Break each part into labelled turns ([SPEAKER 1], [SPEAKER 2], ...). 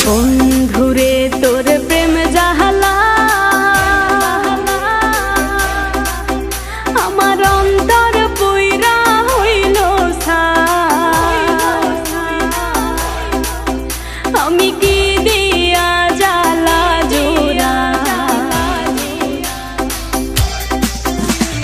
[SPEAKER 1] বন্ধুরে তোর প্রেম জাহালা আমার অন্তর পুইরা হইল আমি কি দিয়া জ্বালা জোড়া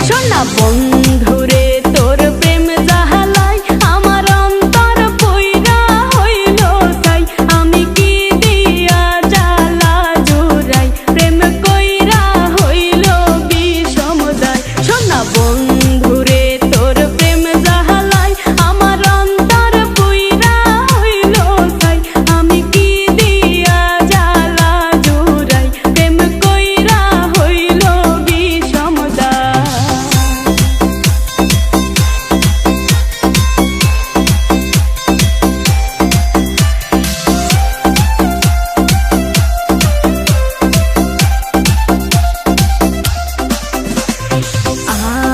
[SPEAKER 1] শোনা বন্ধুরে তোর প্রেম জাহালাই আমার অন্তর পুইরা হইল তাই আমি কি দিয়া জ্বালা জোড়াই প্রেম কইরা হইল বিষমদায় শোনা বন্ধুরে তোর প্রেম জাহালাই আমার অন্তর পুইরা হইল তাই আমি কি দিয়া জ্বালা জোড়াই প্রেম কইরা হইল বিষমদায়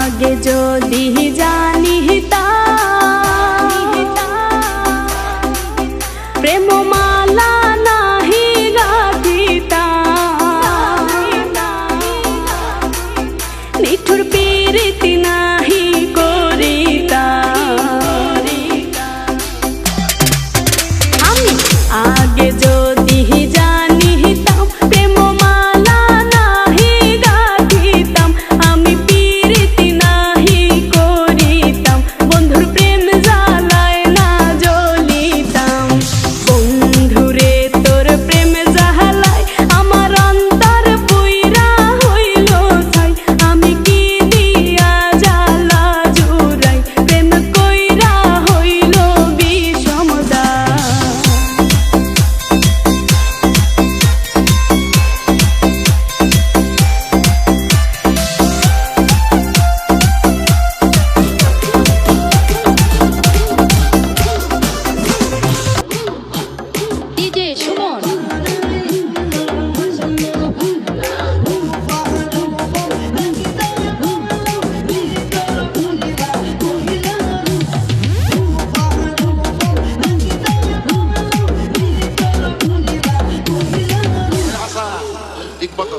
[SPEAKER 1] আগে যদি জানিতাম প্রেম মালা নাহি গাঁথিতাম নিঠুর প্রীতি নাহি করিতাম আমি আগে যদি জানিতাম প্রেম মালা নাহি গাঁথিতাম আমি প্রীতি নাহি করিতাম বন্ধুর প্রেম জ্বালায় না জ্বলিতাম বন্ধুরে তোর প্রেম জ্বালায় আমার অন্তর পুইরা হইল ছাই আমি কি দিয়া জ্বালা জুড়াই প্রেম কইরা হইল বিষমদায়
[SPEAKER 2] ডিজে সুমন
[SPEAKER 3] Asa, ikbato.